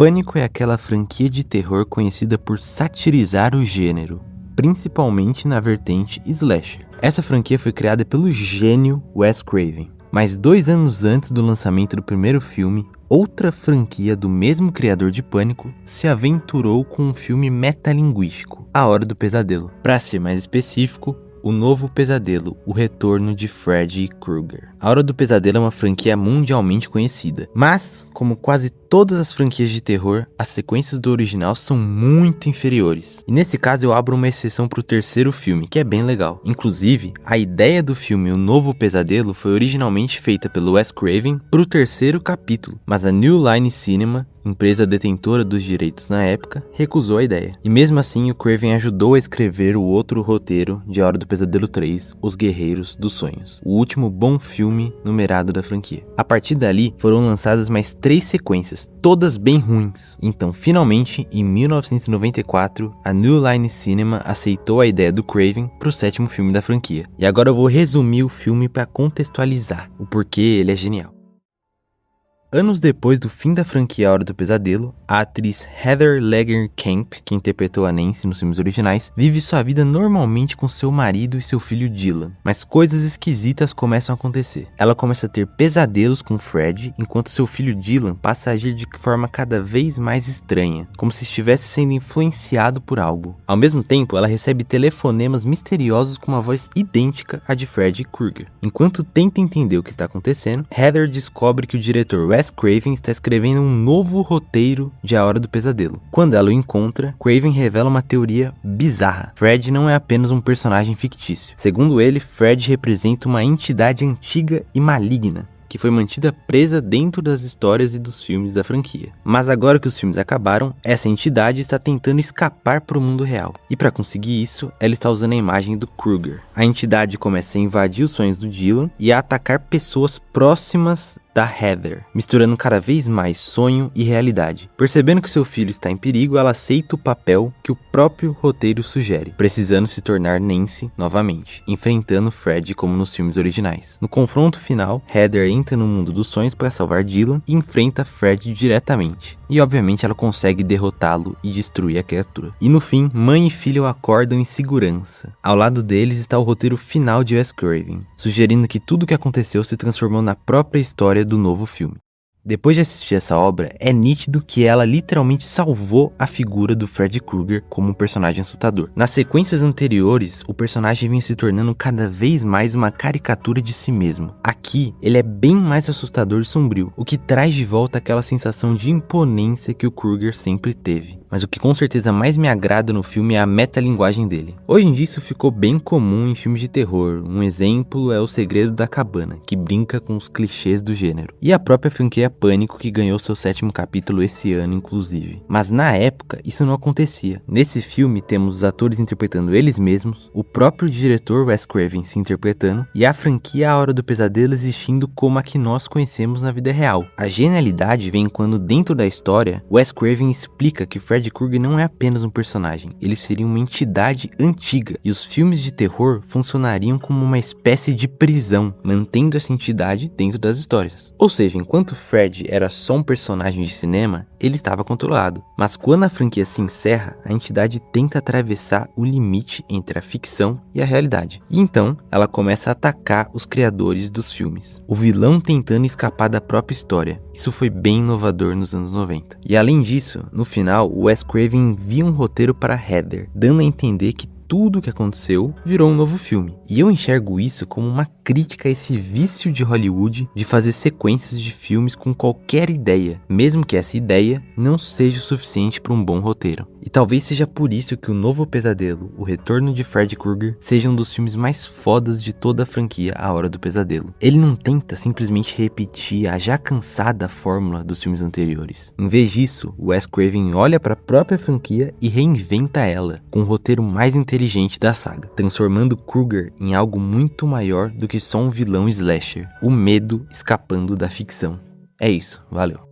Pânico é aquela franquia de terror conhecida por satirizar o gênero, principalmente na vertente slasher. Essa franquia foi criada pelo gênio Wes Craven, mas 2 anos antes do lançamento do primeiro filme, outra franquia do mesmo criador de Pânico se aventurou com um filme metalinguístico, A Hora do Pesadelo. Para ser mais específico, O Novo Pesadelo, O Retorno de Freddy Krueger. A Hora do Pesadelo é uma franquia mundialmente conhecida, mas, como quase todas as franquias de terror, as sequências do original são muito inferiores. E nesse caso eu abro uma exceção para o terceiro filme, que é bem legal. Inclusive, a ideia do filme O Novo Pesadelo foi originalmente feita pelo Wes Craven para o terceiro capítulo, mas a New Line Cinema, empresa detentora dos direitos na época, recusou a ideia. E mesmo assim, o Craven ajudou a escrever o outro roteiro de A Hora do Pesadelo 3, Os Guerreiros dos Sonhos, o último bom filme numerado da franquia. A partir dali, foram lançadas mais 3 sequências, todas bem ruins. Então, finalmente, em 1994, a New Line Cinema aceitou a ideia do Craven para o 7º filme da franquia. E agora eu vou resumir o filme para contextualizar o porquê ele é genial. Anos depois do fim da franquia A Hora do Pesadelo, a atriz Heather Langenkamp, que interpretou a Nancy nos filmes originais, vive sua vida normalmente com seu marido e seu filho Dylan. Mas coisas esquisitas começam a acontecer. Ela começa a ter pesadelos com Fred, enquanto seu filho Dylan passa a agir de forma cada vez mais estranha, como se estivesse sendo influenciado por algo. Ao mesmo tempo, ela recebe telefonemas misteriosos com uma voz idêntica à de Freddy Krueger. Enquanto tenta entender o que está acontecendo, Heather descobre que o diretor Wes Craven está escrevendo um novo roteiro de A Hora do Pesadelo. Quando ela o encontra, Craven revela uma teoria bizarra. Fred não é apenas um personagem fictício. Segundo ele, Fred representa uma entidade antiga e maligna, que foi mantida presa dentro das histórias e dos filmes da franquia. Mas agora que os filmes acabaram, essa entidade está tentando escapar para o mundo real. E para conseguir isso, ela está usando a imagem do Krueger. A entidade começa a invadir os sonhos do Dylan e a atacar pessoas próximas da Heather, misturando cada vez mais sonho e realidade. Percebendo que seu filho está em perigo, ela aceita o papel que o próprio roteiro sugere, precisando se tornar Nancy novamente, enfrentando Fred como nos filmes originais. No confronto final, Heather entra no mundo dos sonhos para salvar Dylan e enfrenta Fred diretamente. E obviamente ela consegue derrotá-lo e destruir a criatura. E no fim, mãe e filho acordam em segurança. Ao lado deles está o roteiro final de Wes Craven, sugerindo que tudo o que aconteceu se transformou na própria história do novo filme. Depois de assistir essa obra, é nítido que ela literalmente salvou a figura do Freddy Krueger como um personagem assustador. Nas sequências anteriores, o personagem vem se tornando cada vez mais uma caricatura de si mesmo. Aqui, ele é bem mais assustador e sombrio, o que traz de volta aquela sensação de imponência que o Krueger sempre teve. Mas o que com certeza mais me agrada no filme é a metalinguagem dele. Hoje em dia isso ficou bem comum em filmes de terror. Um exemplo é O Segredo da Cabana, que brinca com os clichês do gênero. E a própria franquia Pânico, que ganhou seu 7º capítulo esse ano, inclusive. Mas na época, isso não acontecia. Nesse filme, temos os atores interpretando eles mesmos, o próprio diretor Wes Craven se interpretando, e a franquia A Hora do Pesadelo existindo como a que nós conhecemos na vida real. A genialidade vem quando, dentro da história, Wes Craven explica que Freddy Krueger não é apenas um personagem, ele seria uma entidade antiga, e os filmes de terror funcionariam como uma espécie de prisão, mantendo essa entidade dentro das histórias. Ou seja, enquanto Fred era só um personagem de cinema, ele estava controlado. Mas quando a franquia se encerra, a entidade tenta atravessar o limite entre a ficção e a realidade. E então, ela começa a atacar os criadores dos filmes. O vilão tentando escapar da própria história. Isso foi bem inovador nos anos 90. E além disso, no final, o Wes Craven envia um roteiro para Heather, dando a entender que tudo o que aconteceu virou um novo filme. E eu enxergo isso como uma crítica a esse vício de Hollywood de fazer sequências de filmes com qualquer ideia, mesmo que essa ideia não seja o suficiente para um bom roteiro. E talvez seja por isso que O Novo Pesadelo, O Retorno de Freddy Krueger, seja um dos filmes mais fodas de toda a franquia A Hora do Pesadelo. Ele não tenta simplesmente repetir a já cansada fórmula dos filmes anteriores. Em vez disso, o Wes Craven olha para a própria franquia e reinventa ela, com um roteiro mais inteligente da saga, transformando Krueger em algo muito maior do que só um vilão slasher, o medo escapando da ficção. É isso, valeu.